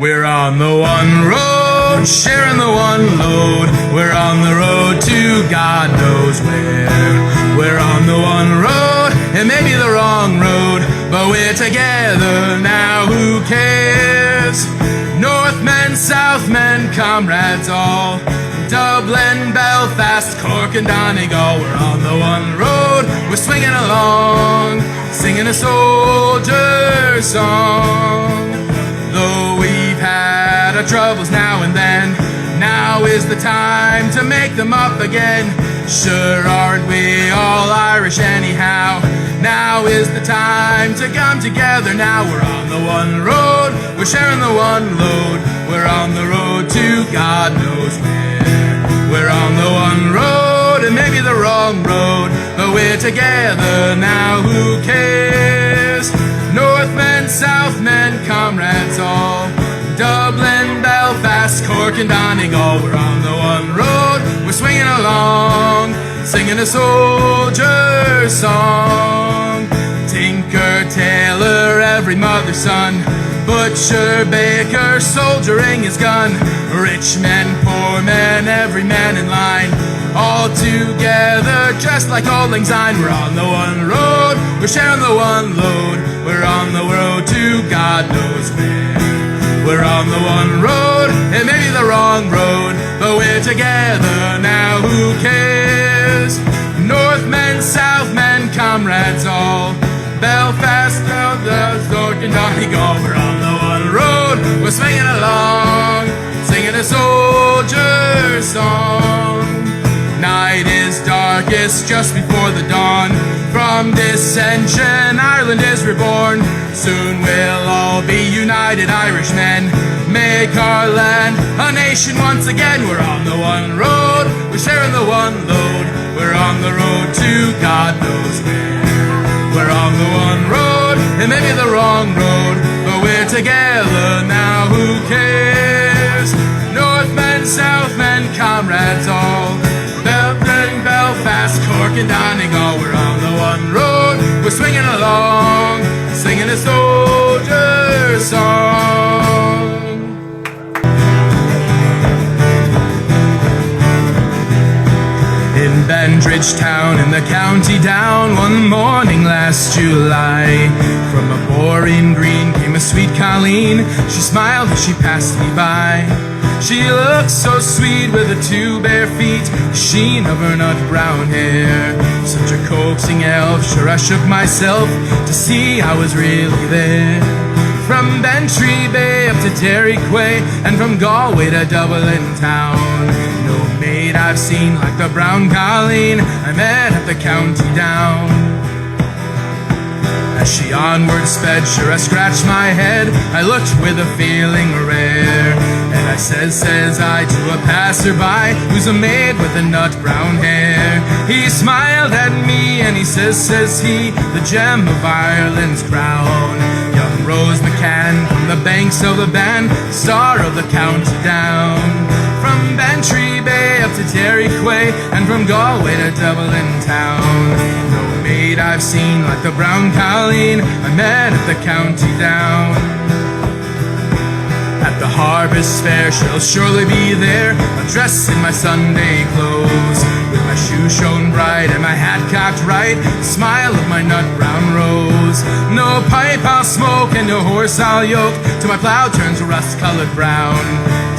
We're on the one road, sharing the one load. We're on the road to God knows where. We're on the one road, it may be the wrong road, but we're together now, who cares? Northmen, Southmen, comrades all, Dublin, Belfast, Cork and Donegal. We're on the one road, we're swinging along, singing a soldier song. Though we've had our troubles now and then, now is the time to make them up again. Sure aren't we all Irish anyhow? Now is the time to come together now. We're on the one road, we're sharing the one load. We're on the road to God knows where. We're on the one road, it may be the wrong road, but we're together now, who cares? Northmen, Southmen, comrades all, Dublin, Belfast, Cork and Donegal. We're on the one road, we're swinging along, singing a soldier song. Tinker, tailor, every mother's son, butcher, baker, soldiering his gun. Rich men, poor men, every man in line, all together just like Auld Lang Syne. We're on the one road, we're sharing the one load. We're on the road to God knows where. We're on the one road, it may be the wrong road, but we're together now, who cares? Northmen, Southmen, comrades all, Belfast, Cork and Donegal. We're on the one road, we're swinging along, singing a soldier song. Night is darkest just before the dawn. From dissension Ireland is reborn. Soon we'll all be united Irishmen, make our land a nation once again. We're on the one road, we're sharing the one load. We're on the road to God knows where. We're on the one road, it may be the wrong road, but we're together now, who cares? Northmen, Southmen, comrades all, Dublin, Belfast, Cork and Donegal. We're on the one road, we're swinging along, singing a soldier song. In Bendridge town in the county down, one morning last July, from a boring green came a sweet Colleen. She smiled as she passed me by. She looked so sweet with her two bare feet, the sheen of her nut brown hair. Such a coaxing elf, sure I shook myself to see I was really there. From Bantry Bay up to Derry Quay, and from Galway to Dublin town, no maid I've seen like the brown Colleen I met at the county down. As she onward sped, sure I scratched my head, I looked with a feeling rare, and I says I to a passerby who's a maid with a nut brown hair. He smiled at me and he says he, the gem of Ireland's crown, young Rose McCann from the banks of the Bann, star of the county down. From Bantry Bay up to Derry Quay, and from Galway to Dublin town, no maid I've seen like the brown Colleen I met at the county down. At the harvest fair she'll surely be there, I'm dressed in my Sunday clothes, with my shoes shone bright and my hat cocked right, the smile of my nut brown rose. No pipe I'll smoke and no horse I'll yoke, till my plough turns rust-colored brown,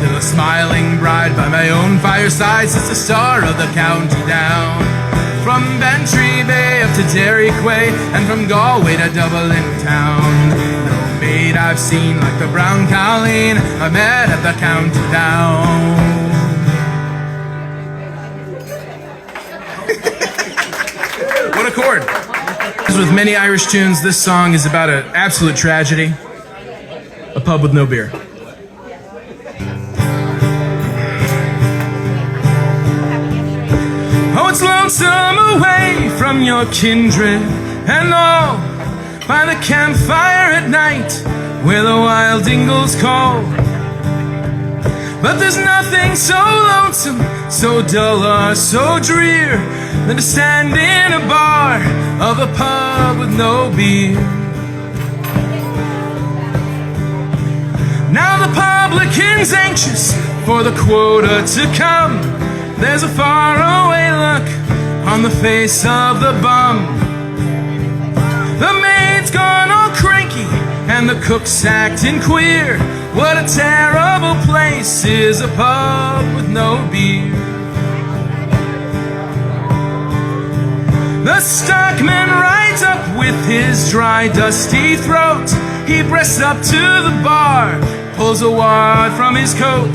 till a smiling bride by my own fireside sits the star of the county down. From Bantry Bay up to Derry Quay, and from Galway to Dublin town, no maid I've seen like the brown Colleen I met at the county down. What a chord! As with many Irish tunes, this song is about an absolute tragedy: a pub with no beer. Oh, it's lonesome away from your kindred and all, by the campfire at night where the wild dingles call. But there's nothing so lonesome, so dull or so drear, than to stand in a bar of a pub with no beer. Now the pub Everyone's anxious for the quota to come. There's a faraway look on the face of the bum. The maid's gone all cranky and the cook's acting queer. What a terrible place is a pub with no beer. The stockman rides up with his dry, dusty throat. He breasts up to the bar, pulls a wad from his coat.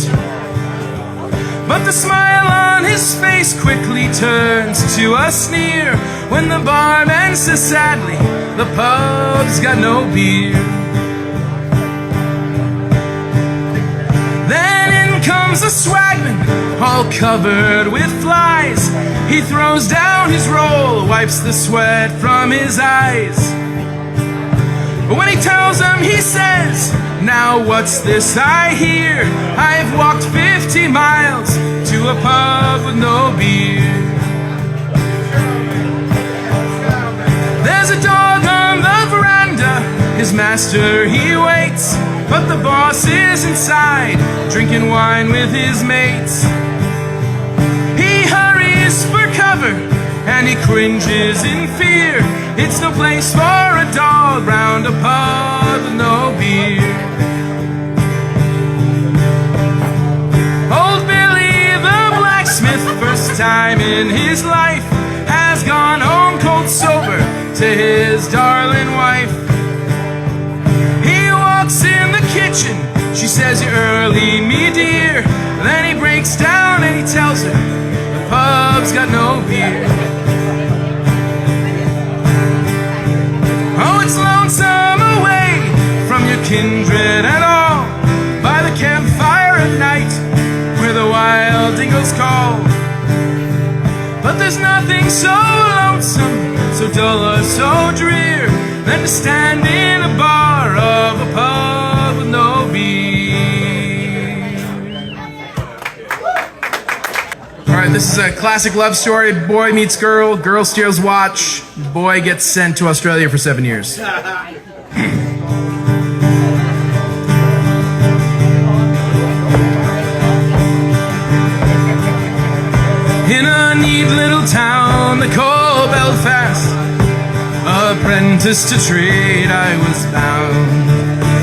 But the smile on his face quickly turns to a sneer when the barman says sadly, the pub's got no beer. Then in comes the swagman, all covered with flies. He throws down his roll, wipes the sweat from his eyes. But when he tells them, he says, now what's this I hear? I've walked 50 miles to a pub with no beer. There's a dog on the veranda, his master he waits, but the boss is inside, drinking wine with his mates. He hurries for cover, and he cringes in fear. It's no place for a dog round a pub with no beer. Old Billy the blacksmith, first time in his life, has gone home cold sober to his darling wife. He walks in the kitchen, she says, you're early, me dear. Then he breaks down and he tells her, the pub's got no beer. Oh, it's lonesome away from your kindred and all, by the campfire at night, where the wild dingoes call. But there's nothing so lonesome, so dull or so drear, than to stand in a bar of a pub with no beer. Alright, this is a classic love story. Boy meets girl, girl steals watch, boy gets sent to Australia for 7 years. In a neat little town they call Belfast, apprentice to trade I was bound,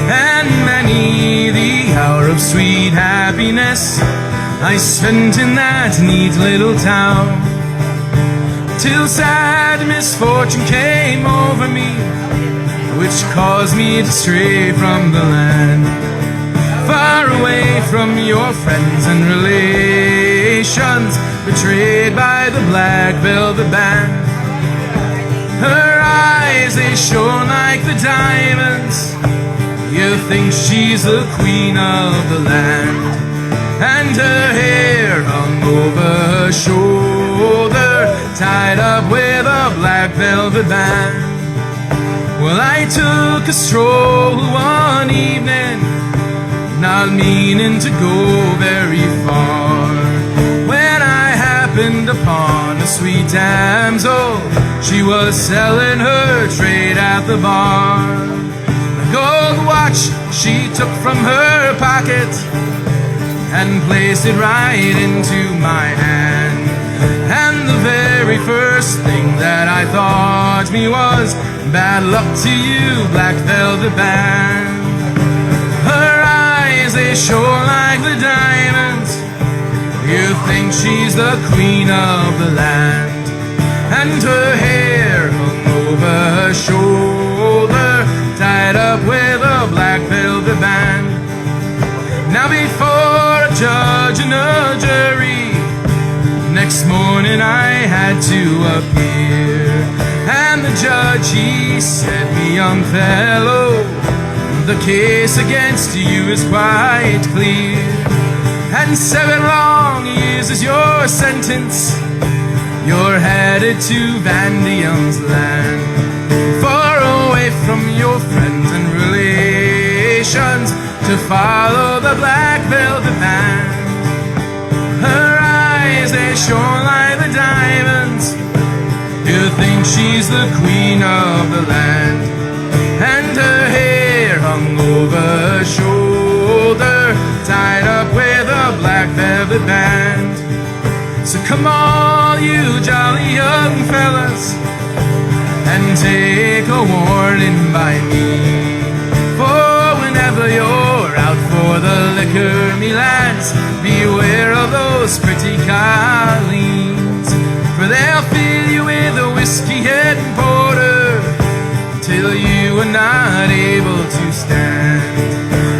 and many the hour of sweet happiness I spent in that neat little town, till sad misfortune came over me, which caused me to stray from the land, far away from your friends and relations, betrayed by the black velvet band. Her eyes, they shone like the diamonds, you think she's the queen of the land, and her hair hung over her shoulder, tied up with a black velvet band. Well, I took a stroll one evening, not meaning to go very far, when I happened upon a sweet damsel. She was selling her trade at the bar. A gold watch she took from her pocket and placed it right into my hand. And the very first thing that I thought me was, bad luck to you, black velvet band. Her eyes, they shone like the diamonds, you think she's the queen of the land, and her hair hung over her shoulder, tied up with a black velvet band. Now before a judge and a jury, next morning I had to appear, and the judge, he said, me young fellow, the case against you is quite clear, and 7 long years is your sentence. You're headed to Van Diemen's land, far away from your friends and relations, to follow the black velvet band. Her eyes, they shone like the diamonds, you think she's the queen of the land, and her hair hung over her shoulder, tied up Velvet Band. So come on, you jolly young fellas, and take a warning by me. For whenever you're out for the liquor, me lads, beware of those pretty colleens, for they'll fill you with a whiskey and porter till you are not able to stand.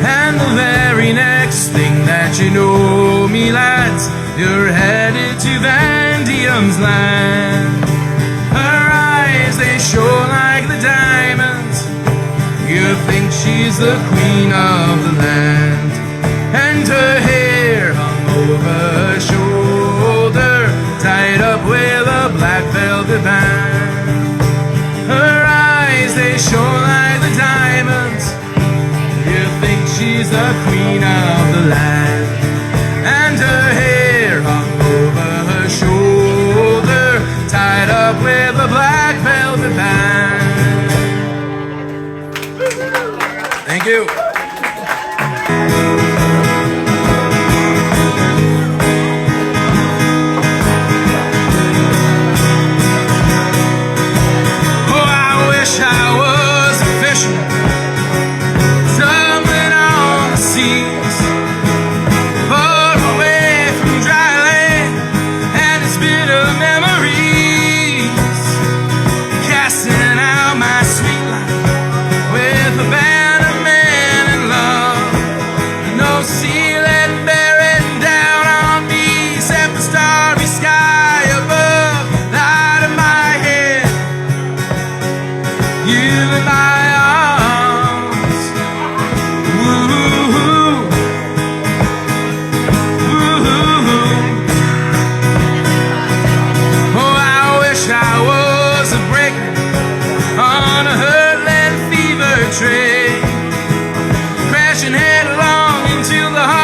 And the very next thing that you know, me lads, you're headed to Van Diemen's land. Her eyes, they show like the diamonds. You think she's the queen of the land. And her hair hung over her shoulder, tied up with a black velvet band. Her eyes, they show like the diamonds. You think she's the queen of the land. And her hair hung over her shoulder, tied up with a black velvet band. Thank you. Oh, I wish I was a fisherman, tumbling on the seas, far away from dry land and its bitter memories, casting out my sweet life with a band of men in love. No sea let bearing down on me except the starry sky above. Light of my head, you in my arms. Woo-hoo, woo-hoo. Oh, I wish I was a breaker on a hurtling fever train, crashing headlong into the heart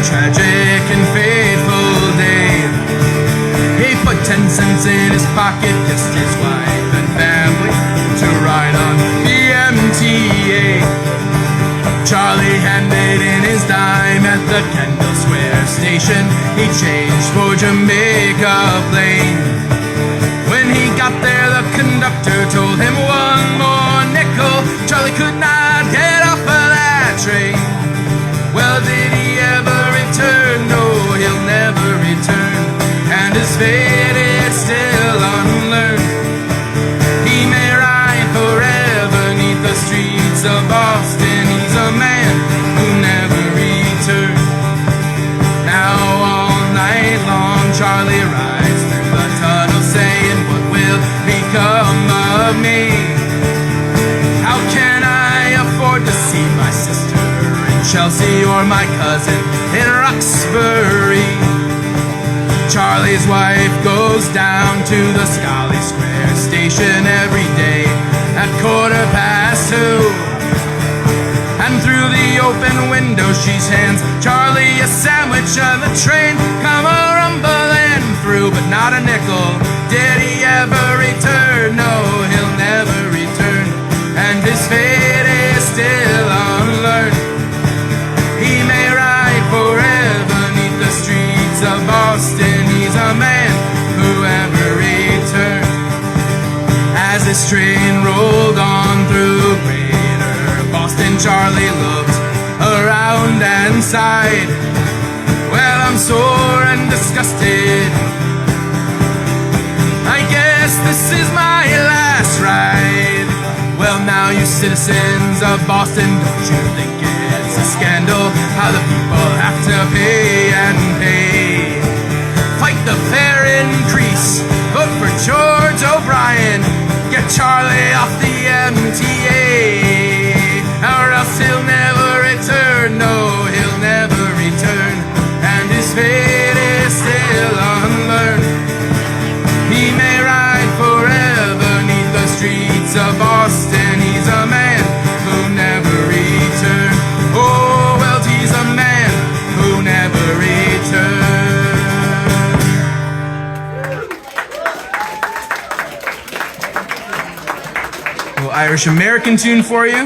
tragic and fateful day. He put 10 cents in his pocket, kissed his wife and family to ride on the MTA. Charlie handed in his dime at the Kendall Square station. He changed for Jamaica Plain. When he got there, the conductor told him one more nickel. Charlie could not get off of that train. Well, did he ever return? No, he'll never return. And his fate is still unlearned. He may ride forever 'neath the streets of Boston. He's a man who never returned. Now all night long Charlie rides through the tunnel saying, what will become of me? How can I afford to see my sister in Chelsea or my cousin in Roxbury? Charlie's wife goes down to the Scally Square station every day at 2:15. And through the open window she hands Charlie a sandwich and the train come a-rumbling through, but not a nickel. Did he ever return? No, he'll never return. And his fate is still unlearned. He may ride forever 'neath the streets of Boston. He's a man who ever returned. As this train rolled on through Greater Boston, Charlie looked around and sighed. Well, I'm sore and disgusted. I guess this is my last ride. Well, now you citizens of Boston, don't you think it's a scandal how the people have to pay and pay? Fight the fare increase, vote for George O'Brien, get Charlie off the MTA, or else he'll never return. No, he'll never return. And his fate is still unlearned. He may ride forever 'neath the streets of Boston. He's a man who never returned. Oh, well, he's a man who never returned. A little Irish American tune for you.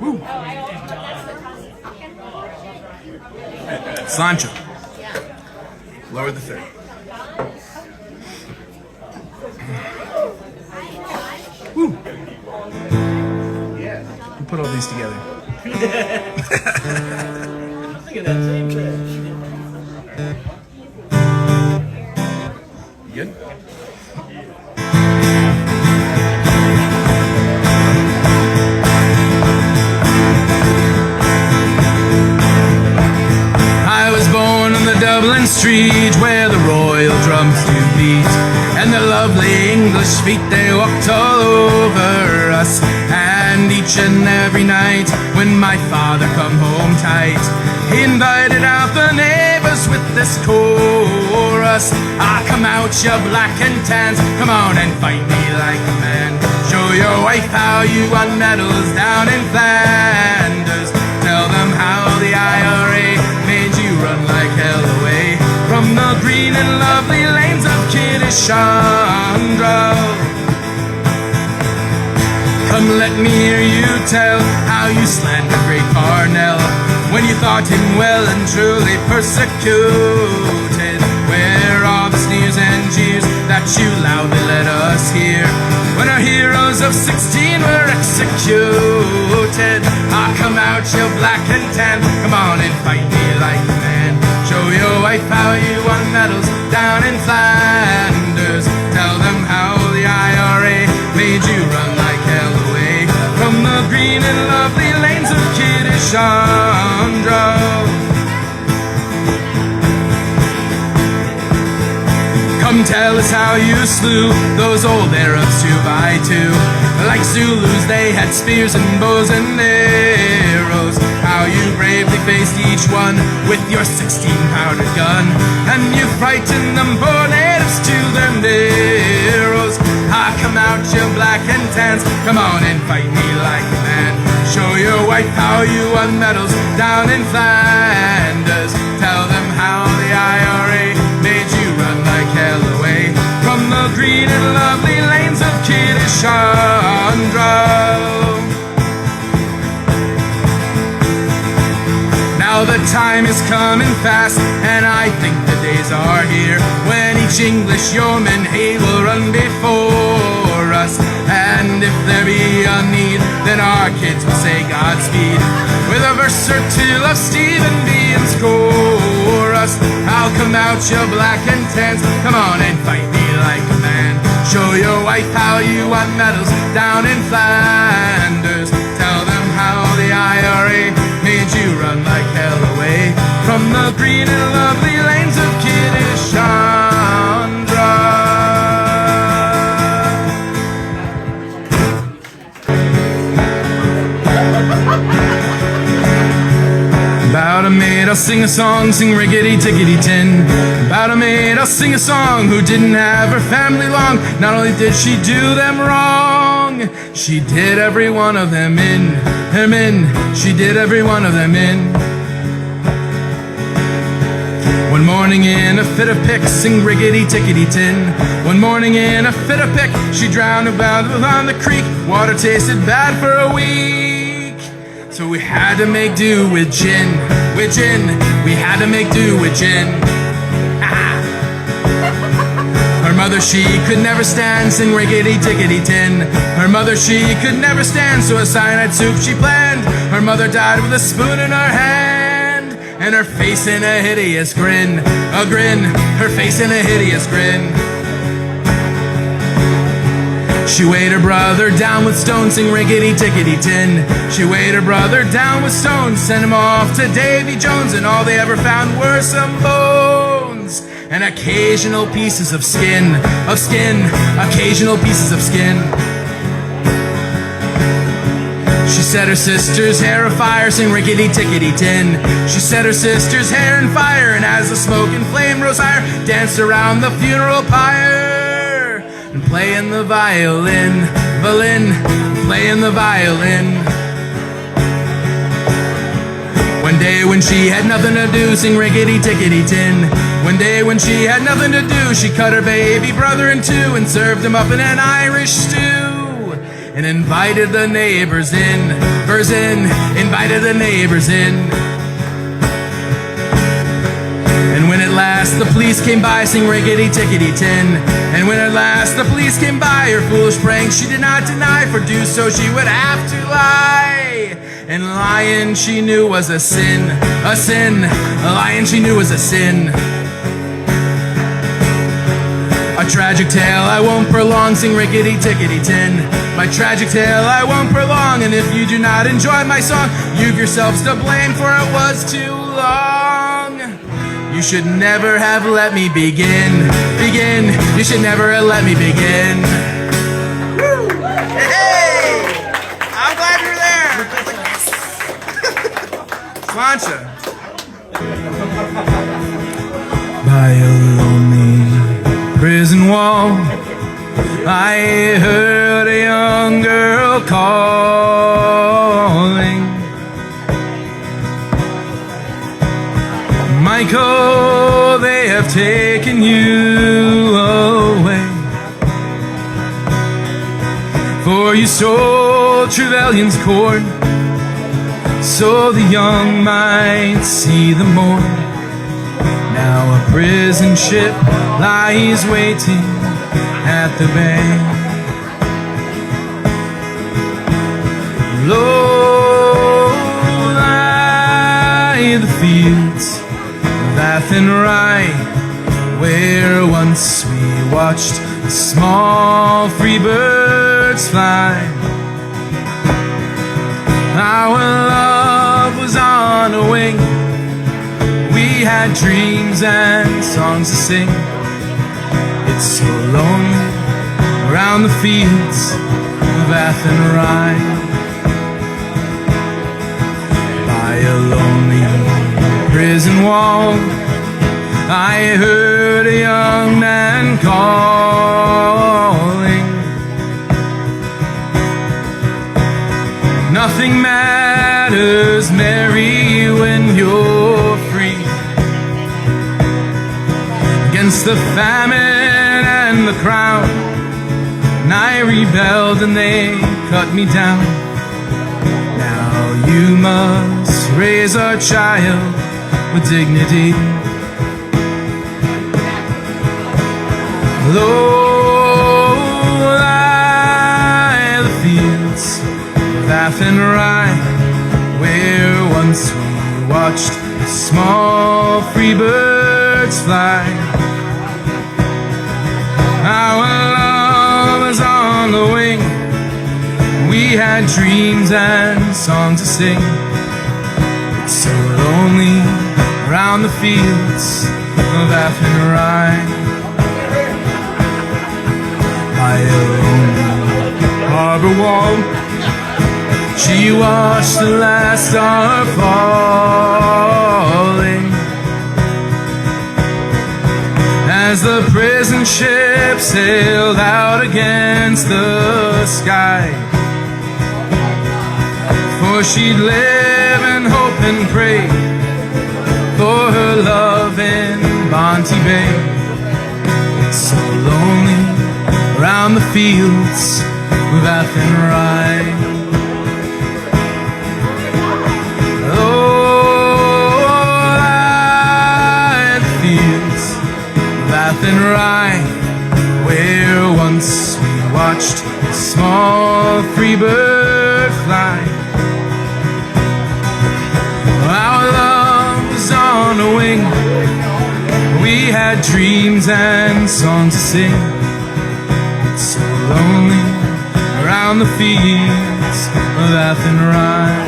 Woo. Sancho. Lower the third. Woo. We'll put all these together. Look at that same trash. You good? I was born on the Dublin street where the royal drums do beat, and the lovely English feet they walked all over us. And each and every night when my father come home tight, he invited out the neighbors with this chorus. Ah, come out, you black and tans, come on and fight me like a man. Show your wife how you won medals down in Flanders. Tell them how the IRA made you run like hell away from the green and lovely lanes of Kiddishandra. Come let me hear you tell how you slandered great Parnell when you thought him well and truly persecuted. Where are the sneers and jeers that you loudly let us hear when our heroes of 16 were executed? Ah, come out, you black and tan, come on and fight me like a man. Show your wife how you won medals down in Flanders. Tell them how the IRA made you run like hell away from the green and lovely lanes of Kiddishandra. Come tell us how you slew those old Arabs 2 by 2. Like Zulus they had spears and bows and arrows. How you bravely faced each one with your 16-pounder gun. And you frightened them poor native to their narrows. Ah, come out, you black and tans, come on and fight me like a man. Show your white power, you won medals down in Flanders. Tell them how the IRA made you run like hell away from the green and lovely lanes of Kittishandra. Now the time is coming fast, and I think the days are here when each English yeoman will run before us. And if there be a need, then our kids will say Godspeed with a verse or two of Stephen B. and chorus. I'll come out, you black and tans, come on and fight me like a man. Show your white power, you won medals down in Flanders. Tell them how the IRA made you run like hell away from the green and lovely lanes of Kittishandra. About a maid, I'll sing a song, sing riggedy-tickety-tin. About a maid, I'll sing a song who didn't have her family long. Not only did she do them wrong, she did every one of them in. She did every one of them in. One morning in a fit of pick, sing riggedy-tickety-tin. One morning in a fit of pick, she drowned about on the creek. Water tasted bad for a week. So we had to make do with gin, we had to make do with gin. Her mother, she could never stand, sing riggedy-tickety-tin. Her mother, she could never stand, so a cyanide soup she planned. Her mother died with a spoon in her hand, and her face in a hideous grin, her face in a hideous grin. She weighed her brother down with stones, sing riggedy-tickety-tin. She weighed her brother down with stones, sent him off to Davy Jones, and all they ever found were some bones and occasional pieces of skin, occasional pieces of skin. She set her sister's hair afire, sing riggedy-tickety-tin. She set her sister's hair in fire, and as the smoke and flame rose higher, danced around the funeral pyre. And playing the violin, playing the violin. One day when she had nothing to do, sing riggedy-tickety-tin. One day when she had nothing to do, she cut her baby brother in two and served him up in an Irish stew. And invited the neighbors in, invited the neighbors in. And when at last the police came by, sing riggedy-tickety-tin. And when at last the police came by, her foolish prank she did not deny, for do so she would have to lie. And lying she knew was a sin, a sin. Lying she knew was a sin. A tragic tale I won't prolong, sing riggedy-tickety-tin. My tragic tale I won't prolong, and if you do not enjoy my song, you've yourselves to blame, for it was too long. You should never have let me begin. You should never have let me begin. Woo! Hey! I'm glad you're there. Slancha. By a lonely prison wall, I heard a young girl calling. Michael, they have taken you away, for you stole Trevelyan's court, so the young might see the more. Now a prison ship lies waiting at the bay. Low lie the fields of Athenry, where once we watched the small free birds fly. Our love was on a wing, we had dreams and songs to sing. It's so lonely around the fields of Athenry. By a lonely prison wall, I heard a young man call. a famine and the crown, and I rebelled and they cut me down. Now you must raise our child with dignity. Low lie the fields of Athenry, where once we watched the small free birds fly. Our love was on the wing, we had dreams and songs to sing. It's so lonely around the fields of Athenry. By a lonely harbor wall, she watched the last star falling, as the prison ship sailed out against the sky. For she'd live and hope and pray for her love in Bontey Bay. It's so lonely around the fields of Athenry. Oh, lie the fields of Athenry, where once we watched a small free bird fly. Our love was on a wing, we had dreams and songs to sing. So lonely around the fields of Athenry.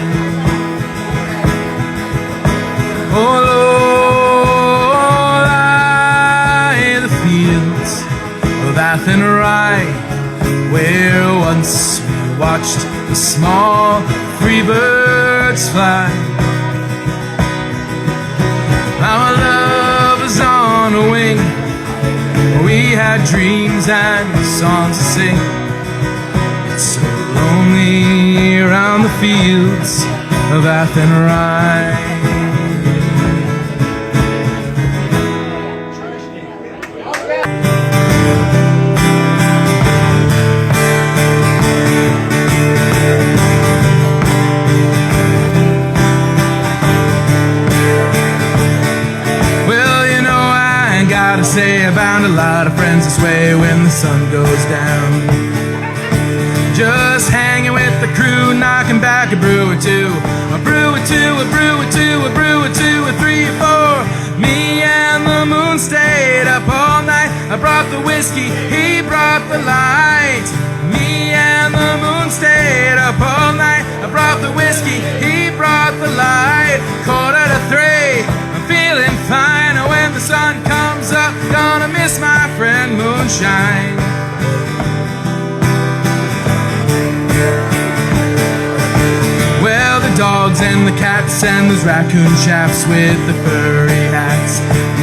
Oh, Lord, lie the fields of Athenry, where once we watched the small free birds fly. Our love was on a wing, we had dreams and songs to sing. It's so lonely around the fields of Athenry. Gotta say, I bound a lot of friends this way when the sun goes down. Just hanging with the crew, knocking back a brew or two. A brew or two, a brew or two, a brew or two, or three or four. Me and the moon stayed up all night. I brought the whiskey, he brought the light. Me and the moon stayed up all night. I brought the whiskey, he brought the light. 2:45, I'm feeling fine. When the sun comes up, gonna miss my friend Moonshine. Well, the dogs and the cats and those raccoon chaps with the furry hats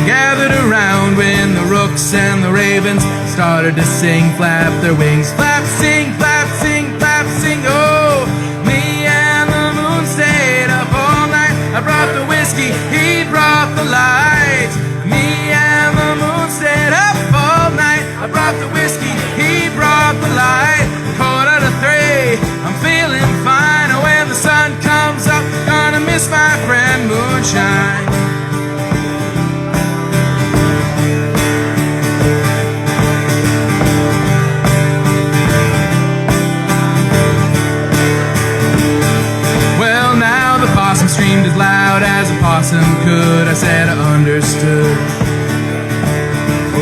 gathered around when the rooks and the ravens started to sing, flap their wings. Flap, sing, flap, sing, flap, sing. Oh, me and the moon stayed up all night. I brought the whiskey, he brought the light. Me and the moon stayed up all night. I brought the whiskey, he brought the light. 2:45, I'm feeling fine. When the sun comes up, gonna miss my friend Moonshine. Well, now the possum screamed as loud as a possum could. I said I understood.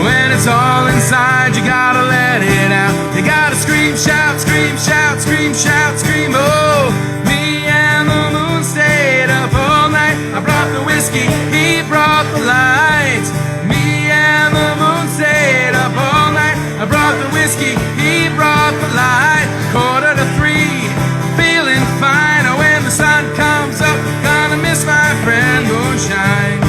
When it's all inside, you gotta let it out. You gotta scream, shout, scream, shout, scream, shout, scream. Oh, me and the moon stayed up all night. I brought the whiskey, he brought the light. Me and the moon stayed up all night. I brought the whiskey, he brought the light. 2:45, feeling fine. When the sun comes up, gonna miss my friend Moonshine.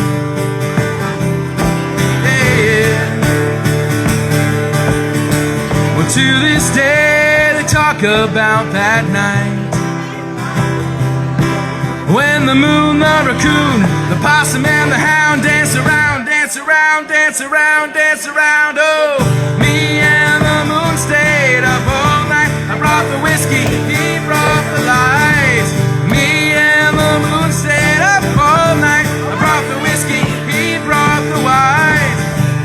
To this day they talk about that night when the moon, the raccoon, the possum and the hound danced around, dance around, dance around, dance around. Oh, me and the moon stayed up all night. I brought the whiskey, he brought the light. Me and the moon stayed up all night. I brought the whiskey, he brought the wine.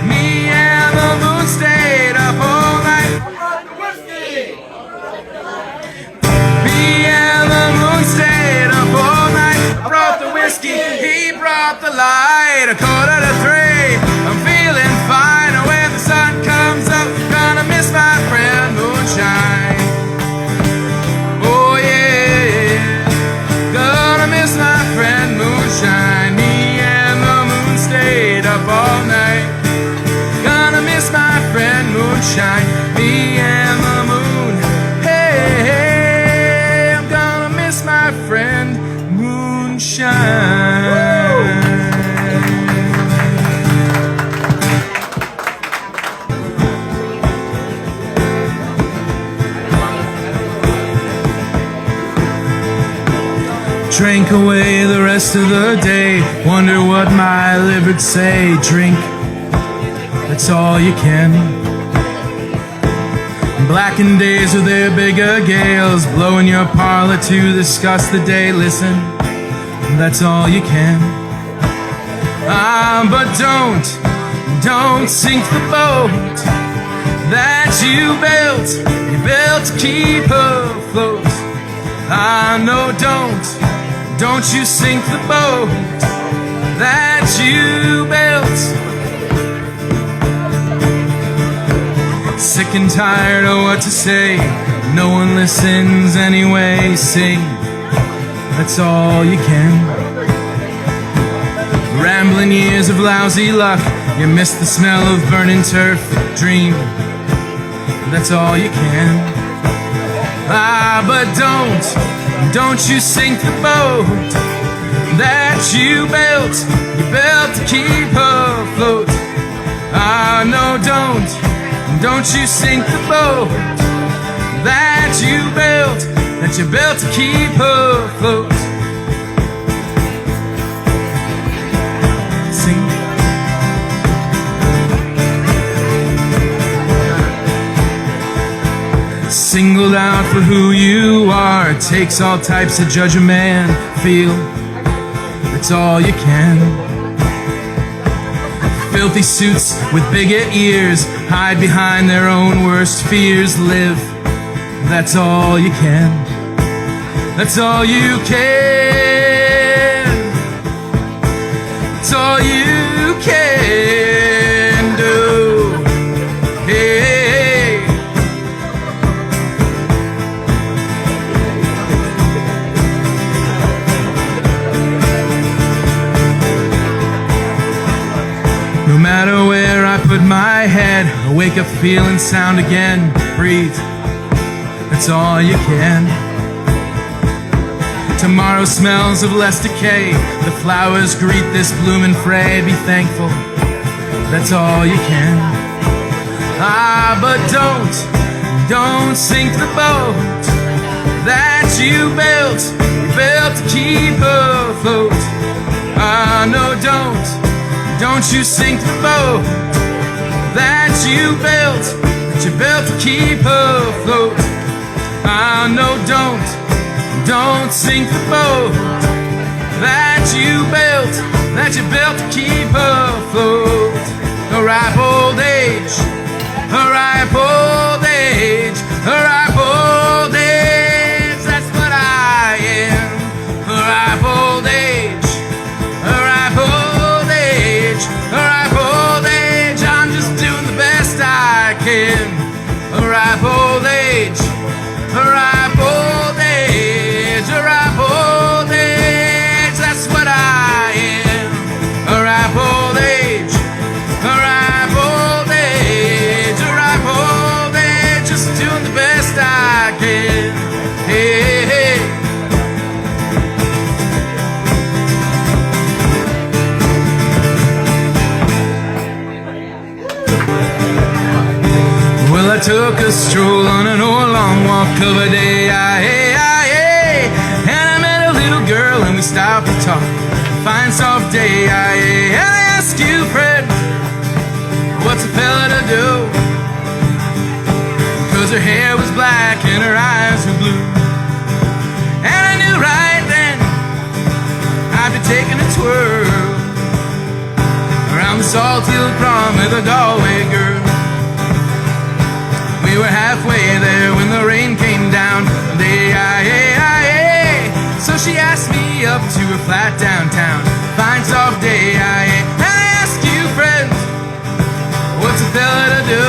Me and the moon stayed up all night. I brought the whiskey. Me and the moon stayed up all night. I brought the whiskey, he brought the light. 2:45, I'm feeling fine. When the sun comes up, gonna miss my friend Moonshine. Oh yeah, gonna miss my friend Moonshine. Me and the moon stayed up all night. Gonna miss my friend Moonshine. Me and the moon. Hey, hey, I'm gonna miss my friend Moonshine. Drank away the rest of the day. Wonder what my liver'd say. Drink, that's all you can. Blackened days with their bigger gales, blowing your parlor to discuss the day. Listen, that's all you can. But don't sink the boat that you built to keep afloat. No, don't you sink the boat that you built. Sick and tired of what to say, no one listens anyway. Sing, that's all you can. Rambling years of lousy luck, you miss the smell of burning turf. Dream, that's all you can. But don't you sink the boat that you built to keep afloat. No, don't you sink the boat that you built to keep afloat. Sing. Singled out for who you are, it takes all types to judge a man. Feel, that's all you can. Filthy suits with bigger ears hide behind their own worst fears. Live, that's all you can. That's all you can. That's all you can do. Hey, no matter where I put my head, I wake up feeling sound again. Breathe, that's all you can. Tomorrow smells of less decay. The flowers greet this blooming fray. Be thankful, that's all you can. But don't sink the boat that you built to keep afloat. No, don't you sink the boat that you built to keep afloat. No, don't sink the boat that you built to keep afloat. A ripe old age, a ripe old age, a ripe old age, that's what I am. A ripe old age, a ripe old age, a ripe old age, I'm just doing the best I can. A ripe old age, a ripe old age, a ripe old age, that's what I am. A ripe old age, a ripe old age, a ripe old age, just doing the best I can. Hey, hey. Well, I took a stroll on an old long walk of a day, and I met a little girl and we stopped to talk. Fine soft day, and I asked you, Fred, taking a twirl around the Salt Hill Prom with a Galway girl. We were halfway there when the rain came down. So she asked me up to her flat downtown. Fine soft day, and I ask you, friend, what's a fella to do?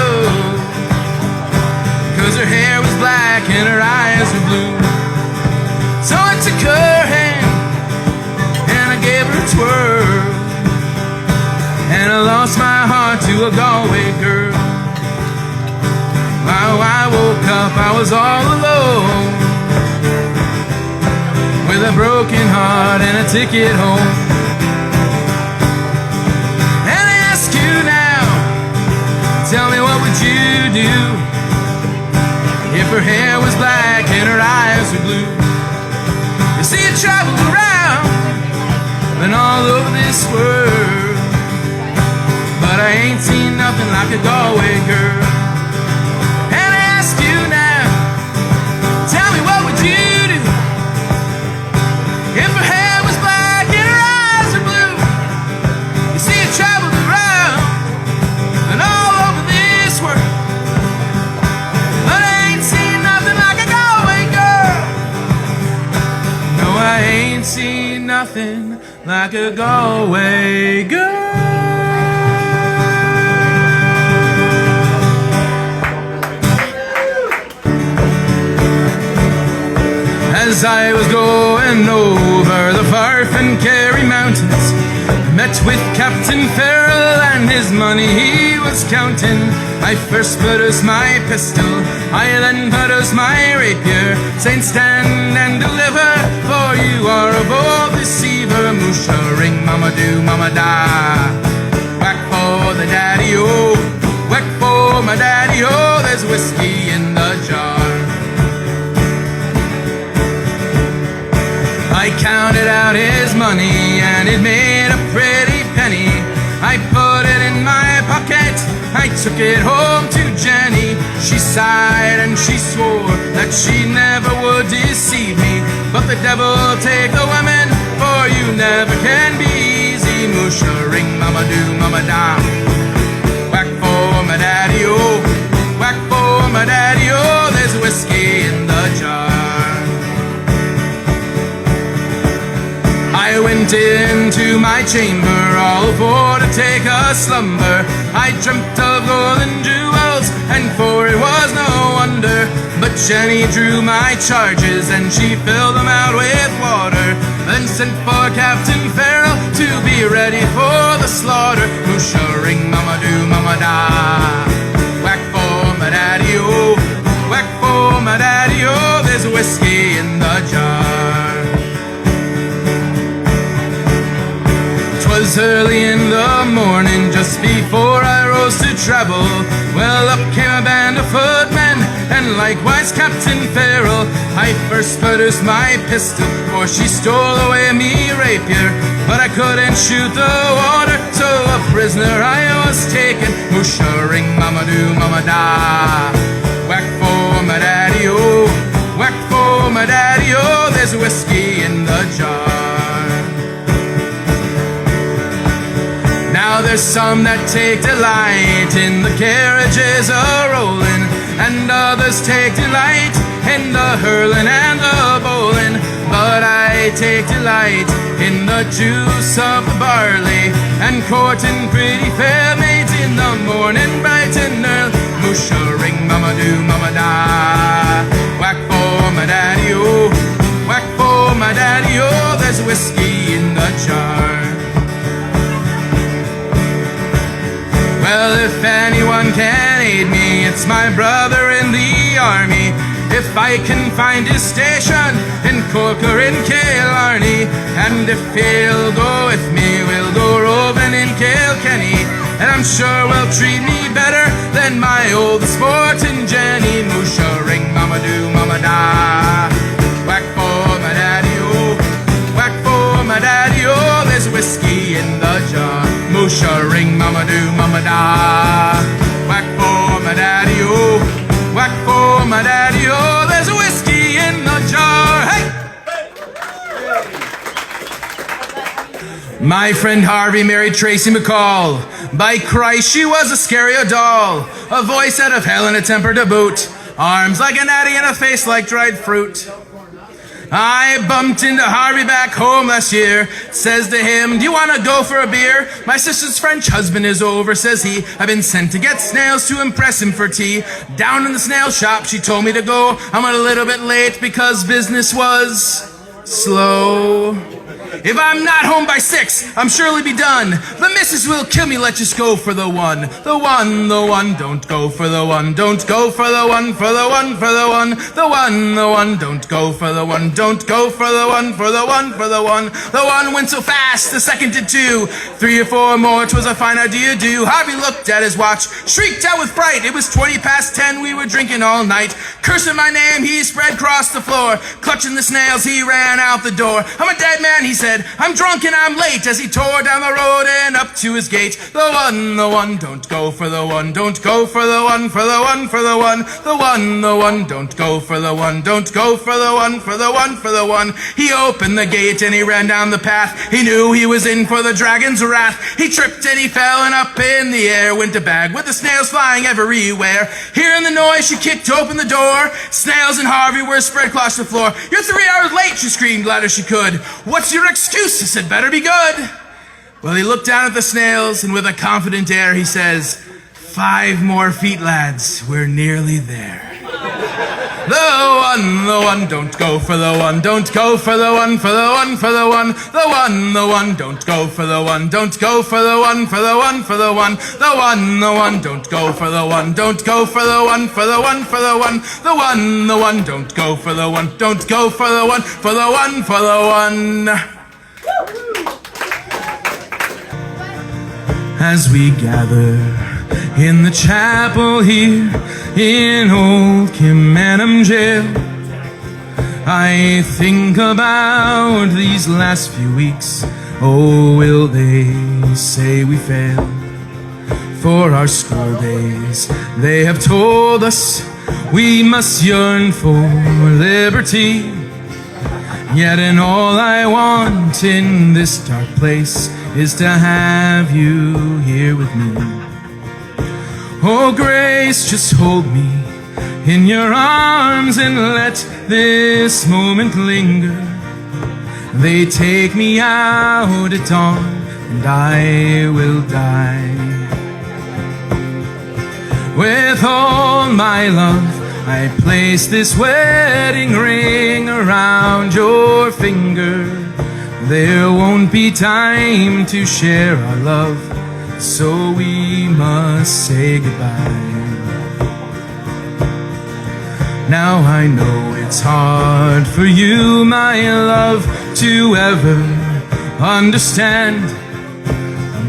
'Cause her hair was black and her eyes were blue. So I took her hand and I gave her a twirl, and I lost my heart to a Galway girl. When I woke up, I was all alone, with a broken heart and a ticket home. And I ask you now, tell me, what would you do if her hair was black and her eyes were blue? You see, I traveled around and all over this world, but I ain't seen nothing like a Galway girl. And I ask you now, tell me, what would you do if her hair was black and her eyes were blue? You see, I traveled around and all over this world, but I ain't seen nothing like a Galway girl. No, I ain't seen nothing like a Galway girl. As I was going over the Firth and Kerry mountains, met with Captain Farrell and his money he was counting. I first produced my pistol, I then produced my rapier, saying, stand and deliver, for you are a bold deceiver. Musha ring, mama do, mama da. Whack for the daddy-o, whack for my daddy-o, there's whiskey in the jar. I counted out his money and it made a pretty penny. I put it in my pocket, I took it home to Jenny. She sighed and she swore that she never would deceive me, but the devil take the women, for you never can be easy. Musha ring, mama do, mama da. Whack for my daddy-o, whack for my daddy-o, there's whiskey in the jar. I went into my chamber all for to take a slumber. I dreamt of golden jewels, and for it was no wonder. But Jenny drew my charges and she filled them out with water, then sent for Captain Farrell to be ready for the slaughter. Musha ring, mama do, mama da. Whack for my daddy-o, whack for my daddy-o, there's whiskey in the jar. 'Twas early in the morning, just before I rose to travel. Well, up came a band of footmen, and likewise Captain Farrell. I first produced my pistol, for she stole away me rapier, but I couldn't shoot the water, so a prisoner I was taken. Musha ring, mama do, mama da. Whack for my daddy-o, whack for my daddy-o, there's whiskey in the jar. Now there's some that take delight in the carriages a-rolling, and others take delight in the hurling and the bowling. But I take delight in the juice of the barley, and courting pretty fair maids in the morning bright and early. Musha ring, mama do, mama da. Whack for my daddy-o, whack for my daddy-o, there's whiskey in the jar. Well, if anyone can aid me, it's my brother in the army. If I can find his station in Cork or in Killarney, and if he'll go with me, we'll go roving in Kilkenny, and I'm sure will treat me better than my old sporting Jenny. Musha ring, mama do, mama da. Whack for my daddy-o, whack for my daddy-o, there's whiskey in the jar. Musha ring, mama do, mama da. Whack for my daddy-o, whack for my daddy-o, there's whiskey in the jar. Hey! My friend Harvey married Tracy McCall. By Christ, she was a scary doll. A voice out of hell and a temper to boot. Arms like an addy and a face like dried fruit. I bumped into Harvey back home last year. Says to him, do you want to go for a beer? My sister's French husband is over, says he. I've been sent to get snails to impress him for tea. Down in the snail shop, she told me to go. I'm a little bit late because business was slow. If I'm not home by 6, I'm surely be done. The missus will kill me, let's just go for the one. The one, the one, don't go for the one. Don't go for the one, for the one, for the one. The one, the one, don't go for the one. Don't go for the one, for the one, for the one. The one went so fast, the second did 2. 3 or 4 more, 'twas a fine idea do. Harvey looked at his watch, shrieked out with fright. It was 20 past 10, we were drinking all night. Cursing my name, he spread across the floor. Clutching the snails, he ran out the door. I'm a dead man, he said, I'm drunk and I'm late, as he tore down the road and up to his gate. The one, don't go for the one. Don't go for the one, for the one, for the one. The one, don't go for the one. Don't go for the one, for the one, for the one. He opened the gate and he ran down the path. He knew he was in for the dragon's wrath. He tripped and he fell, and up in the air went a bag with the snails flying everywhere. Hearing the noise, she kicked open the door. Snails and Harvey were spread across the floor. You're 3 hours late, she screamed loud as she could. What's your excuse? I said, better be good. Well, he looked down at the snails, and with a confident air, he says, 5 more feet, lads. We're nearly there. The one, don't go for the one. Don't go for the one, for the one, for the one. The one, don't go for the one. Don't go for the one, for the one, for the one. The one, don't go for the one. Don't go for the one, for the one, for the one. The one, don't go for the one. Don't go for the one, for the one, for the one. As we gather in the chapel here in Old Kilmainham jail, I think about these last few weeks. Oh, will they say we failed? For our school days, they have told us we must yearn for liberty. Yet in all I want in this dark place is to have you here with me. Oh, Grace, just hold me in your arms and let this moment linger. They take me out at dawn and I will die. With all my love, I place this wedding ring around your finger. There won't be time to share our love, so we must say goodbye. Now I know it's hard for you, my love, to ever understand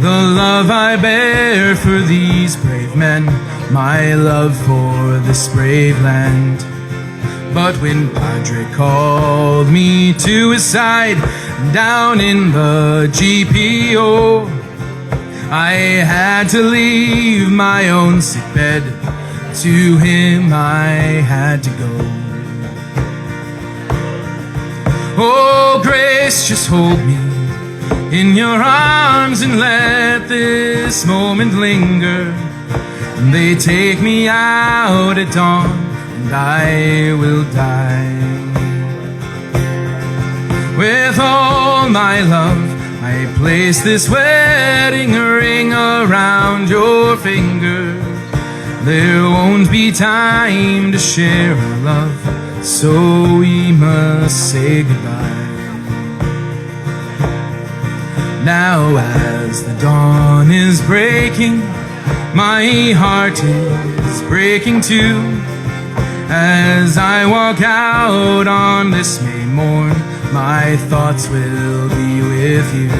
the love I bear for these brave men, my love for this brave land. But when Padre called me to his side down in the GPO, I had to leave my own sick bed. To him I had to go. Oh, Grace, just hold me in your arms and let this moment linger. They take me out at dawn and I will die. With all my love, I place this wedding ring around your finger. There won't be time to share our love, so we must say goodbye. Now as the dawn is breaking, my heart is breaking too. As I walk out on this May morn, my thoughts will be with you.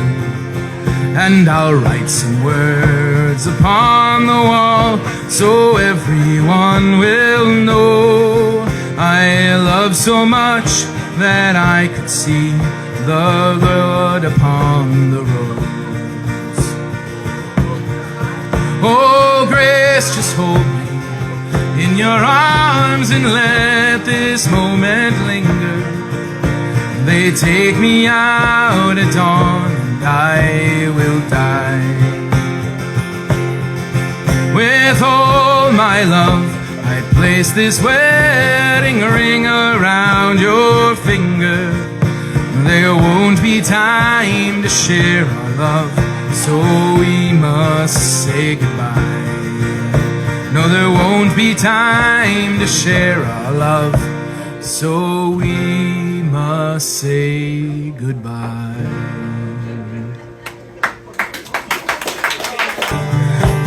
And I'll write some words upon the wall so everyone will know I love so much that I could see the blood upon the rose. Oh, Grace, just hold me in your arms and let this moment linger. They take me out at dawn and I told my love I'd place this wedding ring around your finger. There won't be time to share our love, so we must say goodbye. No, there won't be time to share our love, so we must say goodbye.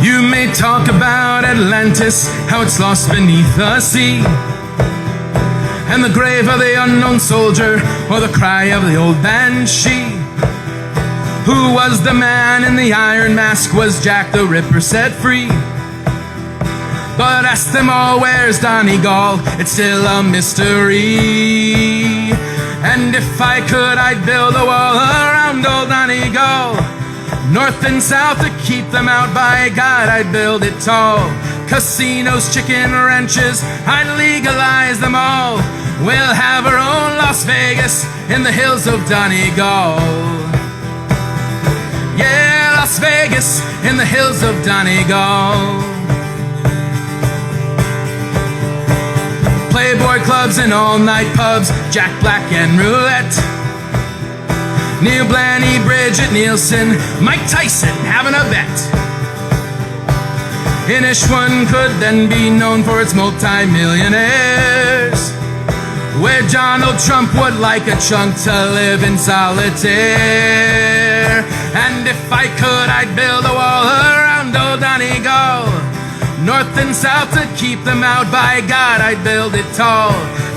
You may talk about Atlantis, how it's lost beneath the sea, and the grave of the unknown soldier, or the cry of the old banshee. Who was the man in the iron mask? Was Jack the Ripper set free? But ask them all, where's Donegal? It's still a mystery. And if I could, I'd build a wall around old Donegal, north and south to keep them out. By God, I'd build it tall. Casinos, chicken ranches, I'd legalize them all. We'll have our own Las Vegas in the hills of Donegal. Yeah, Las Vegas in the hills of Donegal. Playboy clubs and all-night pubs, Jack Black and roulette. Neil Blaney, Bridget Nielsen, Mike Tyson having a bet. Inishwan could then be known for its multi-millionaires, where Donald Trump would like a chunk to live in solitaire. And if I could, I'd build a wall around old Donegal, north and south to keep them out. By God, I'd build it tall.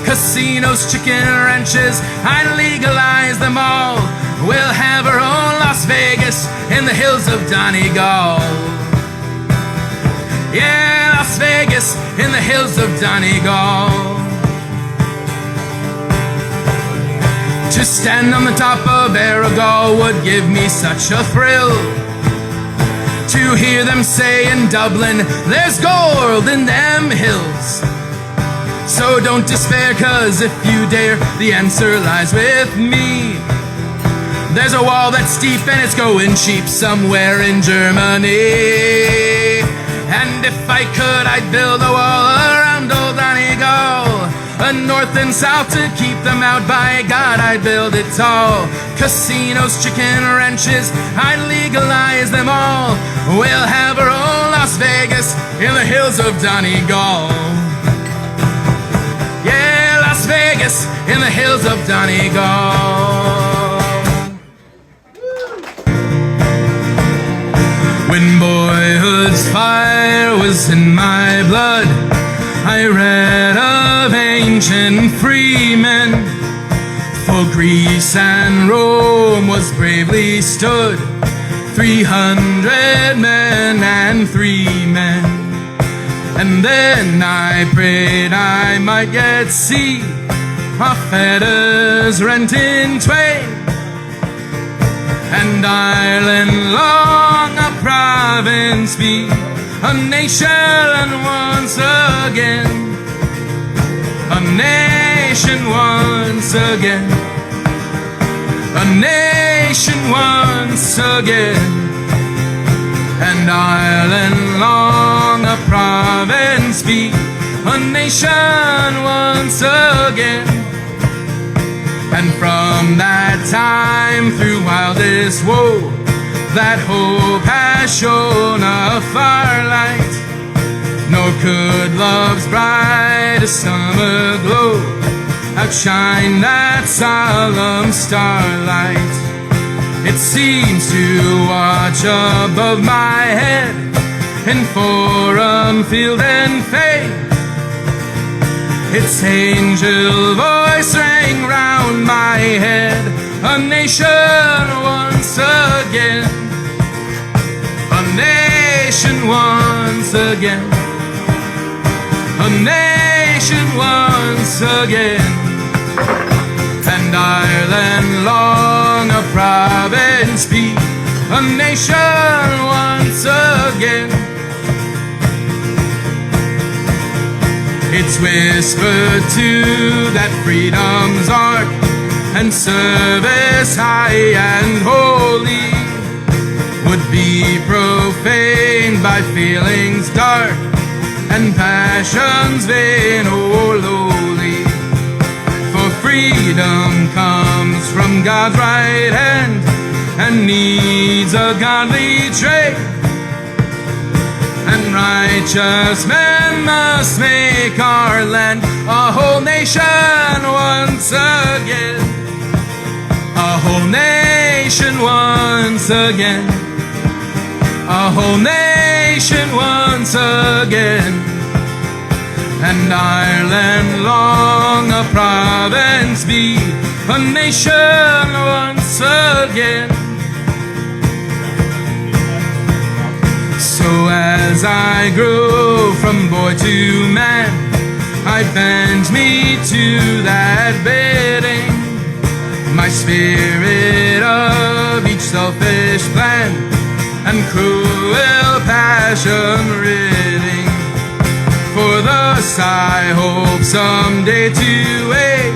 Casinos, chicken ranches, I'd legalize them all. We'll have our own Las Vegas in the hills of Donegal. Yeah, Las Vegas in the hills of Donegal. To stand on the top of Aragal would give me such a thrill, to hear them say in Dublin, there's gold in them hills. So don't despair, 'cause if you dare, the answer lies with me. There's a wall that's steep and it's going cheap somewhere in Germany. And if I could, I'd build a wall around old Donegal, north and south to keep them out. By God, I'd build it tall. Casinos, chicken ranches, I'd legalize them all. We'll have our own Las Vegas in the hills of Donegal. Yeah, Las Vegas in the hills of Donegal. When boyhood's fire was in my blood, I read of ancient freemen. For Greece and Rome was bravely stood, 300 men and 3 men. And then I prayed I might yet see our fetters rent in twain, and Ireland long a province be, a nation once again. A nation once again. A nation once again. And Ireland long a province be, a nation once again. And from that time through wildest woe, that hope has shone a firelight, nor could love's brightest summer glow outshine that solemn starlight. It seems to watch above my head in forum, field and fane. Its angel voice rang round my head, a nation once again. A nation once again. A nation once again. And Ireland long a province be, a nation once again. It's whispered too that freedom's art and service high and holy would be profaned by feelings dark and passion's vain or lowly. For freedom comes from God's right hand and needs a godly trade. And righteous men must make our land a whole nation once again. A whole nation once again. A whole nation once again. And Ireland long a province be, a nation once again. So as I grow from boy to man, I bend me to that bidding. My spirit of each selfish plan and cruel passion ridding. For thus I hope someday to wait.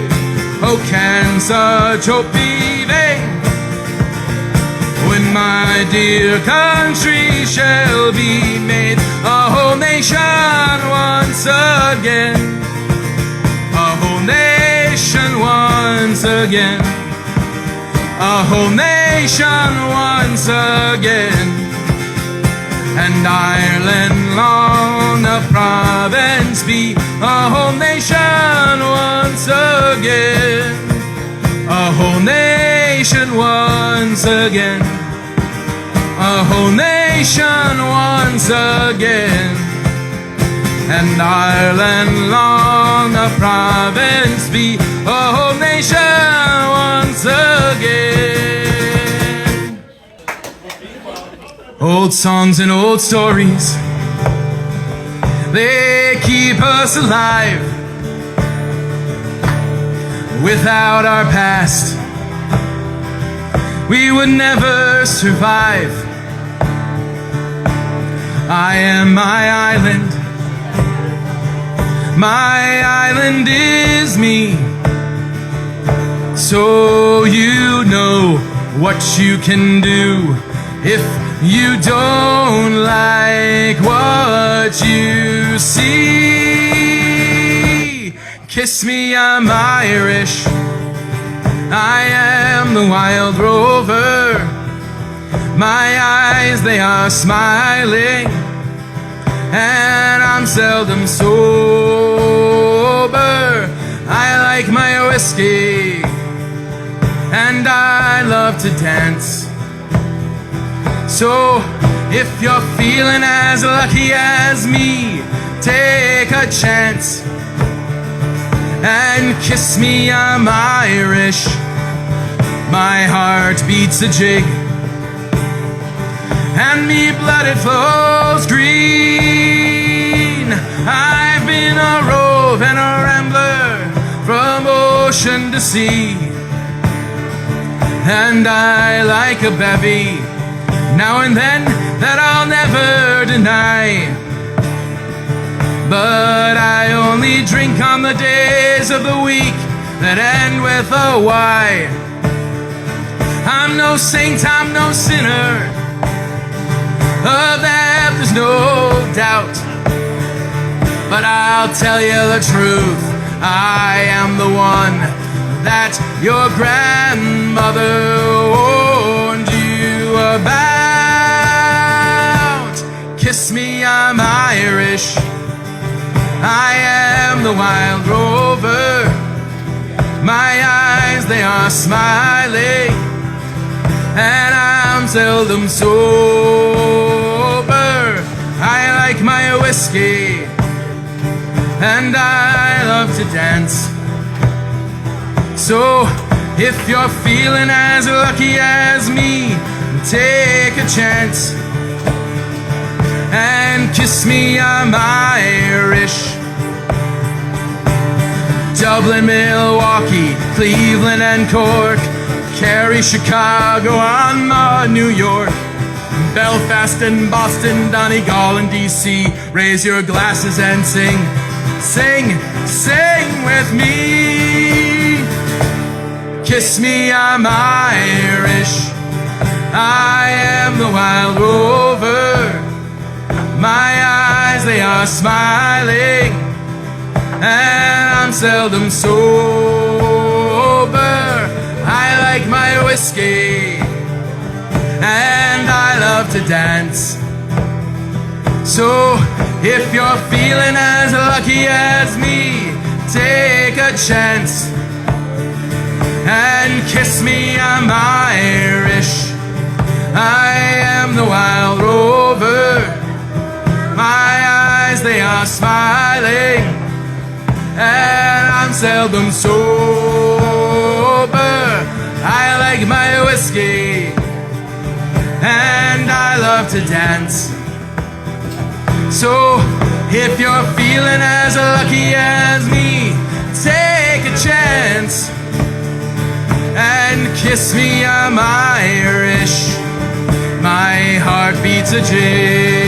Oh, can such hope be vain? When my dear country shall be made a whole nation once again. A whole nation once again. A whole nation once again. And Ireland long a province be, a whole nation once again. A whole nation once again. A whole nation once again. And Ireland long a province be, a whole nation once again. Old songs and old stories, they keep us alive. Without our past, we would never survive. I am my island. My island is me. So you know what you can do if you don't like what you see. Kiss me, I'm Irish. I am the wild rover. My eyes, they are smiling, and I'm seldom sober. I like my whiskey, and I love to dance. So if you're feeling as lucky as me, take a chance and kiss me, I'm Irish. My heart beats a jig, and me blood it flows green. I've been a rove and a rambler from ocean to sea, and I like a bevy now and then that I'll never deny. But I only drink on the days of the week that end with a Y. I'm no saint, I'm no sinner, of that there's no doubt. But I'll tell you the truth, I am the one that your grandmother warned you about. Kiss me, I'm Irish. I am the wild rover. My eyes, they are smiling, and I'm seldom sober. I like my whiskey, and I love to dance. So if you're feeling as lucky as me, take a chance and kiss me, I'm Irish. Dublin, Milwaukee, Cleveland and Cork, Kerry, Chicago, Anma, New York, Belfast and Boston, Donegal and DC. Raise your glasses and sing, sing, sing with me. Kiss me, I'm Irish. I am the wild rover. My eyes, they are are smiling, and I'm seldom sober. I like my whiskey, and I love to dance. So if you're feeling as lucky as me, take a chance and kiss me. I'm Irish, I am the wild rover. My eyes, they are smiling, and I'm seldom sober. I like my whiskey, and I love to dance. So if you're feeling as lucky as me, take a chance and kiss me. I'm Irish, my heart beats a jig.